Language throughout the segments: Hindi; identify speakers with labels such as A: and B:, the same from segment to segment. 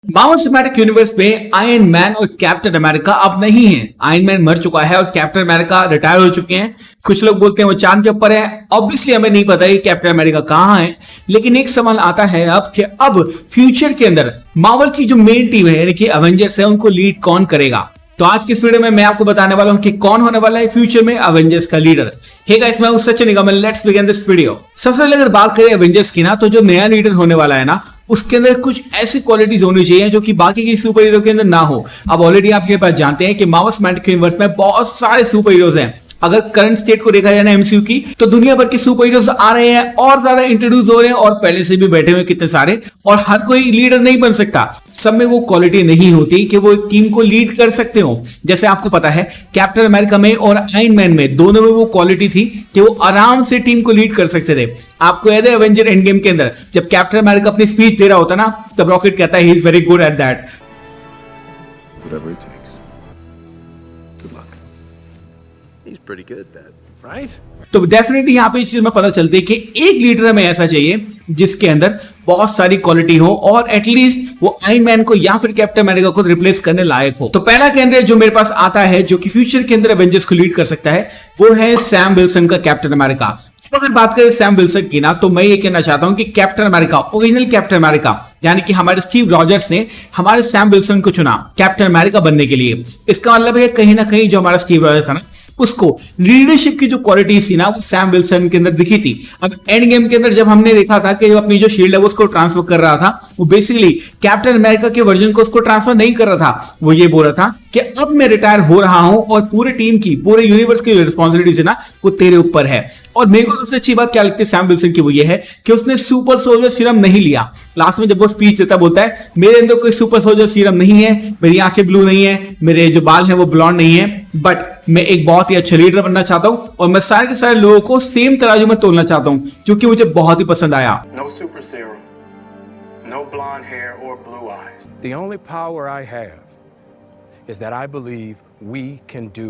A: मार्वल सिनेमैटिक यूनिवर्स में आयरन मैन और कैप्टन अमेरिका अब नहीं है। आयरन मैन मर चुका है और कैप्टन अमेरिका रिटायर हो चुके हैं। कुछ लोग बोलते हैं वो चांद के ऊपर है। ऑब्वियसली हमें नहीं पता है कैप्टन अमेरिका कहां है, लेकिन एक सवाल आता है अब कि अब फ्यूचर के अंदर मार्वल की जो मेन टीम है यानी कि एवेंजर्स है, उनको लीड कौन करेगा। तो आज की इस वीडियो में मैं आपको बताने वाला हूं कि कौन होने वाला है फ्यूचर में एवेंजर्स का लीडर। हे गाइस, मैं हूं सचिन निगम, लेट्स बिगिन दिस वीडियो। सबसे पहले अगर बात करें एवेंजर्स की ना, तो जो नया लीडर होने वाला है ना, उसके अंदर कुछ ऐसी क्वालिटीज होनी चाहिए जो कि बाकी के सुपर हीरो के अंदर ना हो। अब ऑलरेडी आप ये बात जानते हैं कि मार्वल सिनेमैटिक यूनिवर्स में बहुत सारे सुपर हीरोज हैं। अगर करंट स्टेट को देखा जाए ना एमसीयू की, तो दुनिया भर के सुपर हीरोज आ रहे हैं और ज्यादा इंट्रोड्यूस हो रहे हैं और पहले से भी बैठे हुए कितने सारे, और हर कोई लीडर नहीं बन सकता। सब में वो क्वालिटी नहीं होती कि वो एक टीम को लीड कर सकते हो। जैसे आपको पता है कैप्टन अमेरिका में और आयरन मैन में, दोनों में वो क्वालिटी थी कि वो आराम से टीम को लीड कर सकते थे। आपको याद है एवेंजर एंड गेम के अंदर जब कैप्टन अमेरिका अपनी स्पीच दे रहा होता ना, तब रॉकेट कहता है he is very good at that.
B: Whatever it takes. Good luck.
C: He's pretty good at that.
B: Right?
A: तो डेफिनेटली यहाँ पे इस चीज में पता चलती है कि एक लीडर हमें ऐसा चाहिए जिसके अंदर बहुत सारी क्वालिटी हो और एटलीस्ट वो आयरन मैन को या फिर कैप्टन अमेरिका को रिप्लेस करने लायक हो। तो पहला कैंडिडेट जो मेरे पास आता है जो कि फ्यूचर के अंदर एवेंजर्स को लीड कर सकता है, वो है सैम विल्सन का कैप्टन अमेरिका। अगर बात करें सैम विल्सन की ना, तो मैं ये कहना चाहता हूं कि captain America, original captain America यानी कि हमारे स्टीव रॉजर्स ने हमारे सैम विल्सन को चुना कैप्टन अमेरिका बनने के लिए। इसका मतलब है कहीं ना कहीं जो हमारा स्टीव रॉजर्स था ना, उसको लीडरशिप की जो क्वालिटीज थी ना, वो सैम विल्सन के अंदर दिखी थी। अब एंड गेम के अंदर जब हमने देखा था कि अपनी जो शील्ड है वो उसको ट्रांसफर कर रहा था, वो बेसिकली कैप्टन अमेरिका के वर्जन को उसको ट्रांसफर नहीं कर रहा था। वो ये बोल रहा था कि अब मैं रिटायर हो रहा हूं और पूरे टीम की, पूरे यूनिवर्स की रिस्पॉन्सिबिलिटी है ना, वो तेरे ऊपर है। और मेरे को सबसे अच्छी बात क्या लगती है सैम विल्सन की, वो ये है कि उसने सुपर सोल्जर सीरम नहीं लिया। लास्ट में जब वो स्पीच देता बोलता है मेरे अंदर कोई सुपर सोल्जर सीरम नहीं है, मेरी आंखें ब्लू नहीं है, मेरे जो बाल हैं वो ब्लॉन्ड नहीं है, बट मैं एक बहुत ही अच्छा लीडर बनना चाहता हूं और मैं सारे के सारे लोगों को सेम तराजू में तोलना चाहता हूं, जो कि मुझे बहुत ही पसंद आया।
D: No super serum, no blonde hair or blue eyes.
B: The only power I have is that I believe we can do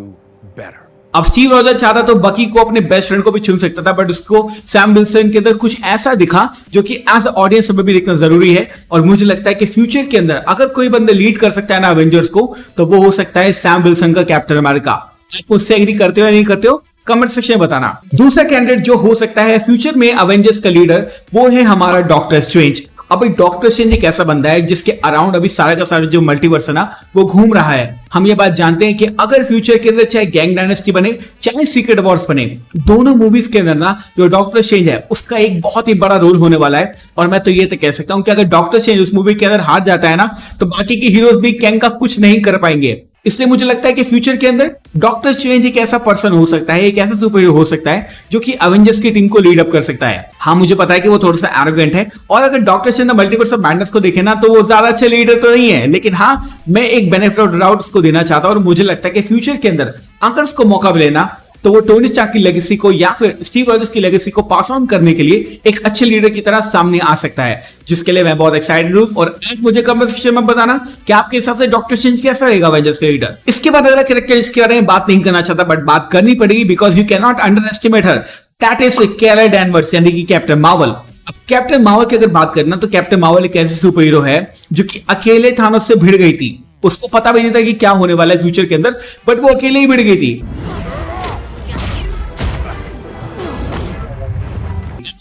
B: better.
A: अब स्टीव रॉजर चाहता तो बकी को, अपने बेस्ट फ्रेंड को भी चुन सकता था, बट उसको सैम विल्सन के अंदर कुछ ऐसा दिखा जो कि एज ऑडियंस में भी देखना जरूरी है। और मुझे लगता है कि फ्यूचर के अंदर अगर कोई बंदा लीड कर सकता है ना एवेंजर्स को, तो वो हो सकता है सैम विल्सन का कैप्टन अमेरिका। आप उससे एग्री करते हो या नहीं करते हो, कमेंट सेक्शन में बताना। दूसरा कैंडिडेट जो हो सकता है फ्यूचर में एवेंजर्स का लीडर, वो है हमारा डॉक्टर स्ट्रेंज। अब एक डॉक्टर स्ट्रेंज एक ऐसा बंदा है जिसके अराउंड अभी सारा का सारा जो मल्टीवर्स है ना, वो घूम रहा है। हम ये बात जानते हैं कि अगर फ्यूचर के अंदर चाहे गैंग डायनेस्टी बने, चाहे सीक्रेट वॉर्स बने, दोनों मूवीज के अंदर ना जो डॉक्टर स्ट्रेंज है उसका एक बहुत ही बड़ा रोल होने वाला है। और मैं तो ये तो कह सकता हूं कि अगर डॉक्टर स्ट्रेंज उस मूवी के अंदर हार जाता है ना, तो बाकी के हीरोज भी गैंग का कुछ नहीं कर पाएंगे। इसलिए मुझे लगता है कि फ्यूचर के अंदर डॉक्टर स्ट्रेंज एक ऐसा पर्सन हो सकता है, एक ऐसा सुपर हीरो हो सकता है जो कि एवेंजर्स की टीम को लीड अप कर सकता है। हाँ, मुझे पता है कि वो थोड़ा सा एरोगेंट है, और अगर doctor strange multiverse of madness को देखे ना, तो वो ज्यादा अच्छे लीडर तो नहीं है, लेकिन हाँ, मैं एक बेनिफिट ऑफ डाउट उसको देना चाहता हूं। और मुझे लगता है कि फ्यूचर के अंदर अगर उसको मौका मिले ना, तो वो टोनी स्टार्क की लेगेसी को या फिर स्टीव रॉजर्स की लेगेसी को पास ऑन करने के लिए एक अच्छे लीडर की तरह सामने आ सकता है, जिसके लिए मैं बहुत एक्साइटेड हूं। और आप मुझे कमेंट सेक्शन में बताना कि आपके हिसाब से डॉक्टर स्ट्रेंज कैसा रहेगा एवेंजर्स का लीडर। इसके बाद अगला कैरेक्टर जिसके बारे में बात नहीं करना चाहता, बट बात करनी पड़ेगी because you can not underestimate her, that is Carol Danvers यानी कि कैप्टन मार्वल। अब कैप्टन मार्वल की अगर बात करना, तो कैप्टन मार्वल एक ऐसी सुपर हीरो है जो कि अकेले थानोस से भिड़ गई थी। उसको पता भी नहीं था कि क्या होने वाला है फ्यूचर के अंदर, बट वो अकेले ही भिड़ गई थी।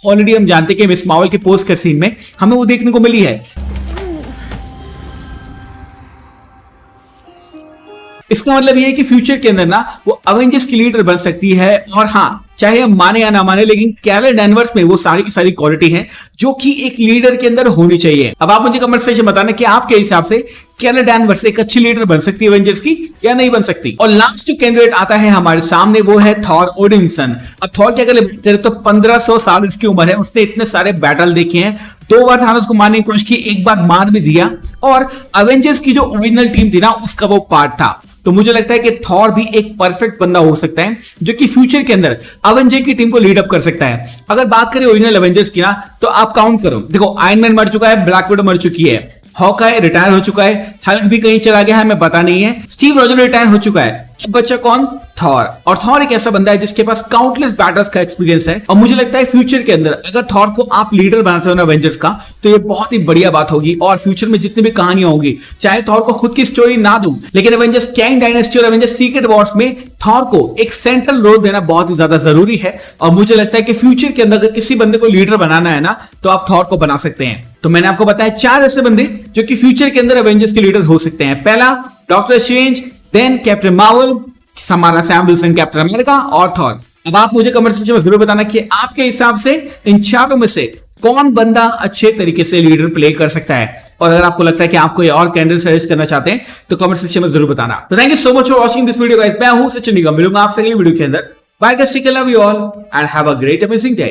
A: ऑलरेडी हम जानते हैं कि मिस मार्वल के पोस्ट कर सीन में हमें वो देखने को मिली है। इसका मतलब ये है कि फ्यूचर के अंदर ना वो एवेंजर्स की लीडर बन सकती है। और हाँ, चाहे हम माने या ना माने, लेकिन कैरल डैनवर्स में वो सारी की सारी क्वालिटी है जो कि एक लीडर के अंदर होनी चाहिए। अब आप मुझे कमेंट सेक्शन में बताना कि आपके हिसाब से कैरल डैनवर्स एक अच्छी लीडर बन सकती है एवेंजर्स की या नहीं बन सकती। और लास्ट जो कैंडिडेट आता है हमारे सामने, वो है थॉर ओडिनसन। अब थॉर की अगर बात करें तो 1500 साल इसकी उम्र है। उसने इतने सारे बैटल देखे हैं, 2 बार थानोस को मारने की कोशिश की, 1 बार मार भी दिया, और एवेंजर्स की जो ओरिजिनल टीम थी ना, उसका वो पार्ट था। तो मुझे लगता है कि थॉर भी एक परफेक्ट बंदा हो सकता है जो कि फ्यूचर के अंदर एवेंजर की टीम को लीड अप कर सकता है। अगर बात करें ओरिजिनल एवेंजर्स की ना, तो आप काउंट करो, देखो आयरन मैन मर चुका है, ब्लैक विडो मर चुकी है, हॉकाई रिटायर हो चुका है, हल्क भी कहीं चला गया है, हमें पता नहीं है, स्टीव रॉजर रिटायर हो चुका है, बच्चा कौन? थॉर। और थॉर एक ऐसा बंदा है जिसके पास काउंटलेस बैटल्स का एक्सपीरियंस है और मुझे लगता है फ्यूचर के अंदर अगर थॉर को आप लीडर बनाते हो ना एवेंजर्स का, तो ये बहुत ही बढ़िया बात होगी। और फ्यूचर में जितनी भी कहानियां होंगी, चाहे थॉर को खुद की स्टोरी ना दूं, लेकिन एवेंजर्स कैंग डायनेस्टी और एवेंजर्स सीक्रेट वॉर्स में थॉर को एक सेंट्रल रोल देना बहुत ही ज्यादा जरूरी है। और मुझे लगता है कि फ्यूचर के अंदर अगर किसी बंदे को लीडर बनाना है ना, तो आप थॉर को बना सकते हैं। तो मैंने आपको बताया 4 ऐसे बंदे जो कि फ्यूचर के अंदर एवेंजर्स के लीडर हो सकते हैं। पहला Doctor Strange, then Captain Marvel, हमारा सैम विल्सन कैप्टन अमेरिका और थॉर। अब आप मुझे कमेंट सेक्शन में जरूर बताना कि आपके हिसाब से इन 4 में से कौन बंदा अच्छे तरीके से लीडर प्ले कर सकता है। और अगर आपको लगता है कि आप कोई और कैंडिडेट सजेस्ट करना चाहते हैं तो कमेंट सेक्शन में जरूर बताना। तो thank you so much for watching this video guys. मैं हूं सचिन निगम, मिलूंगा आपसे अगली वीडियो के अंदर। Bye guys, take care, love you all and have a great amazing day.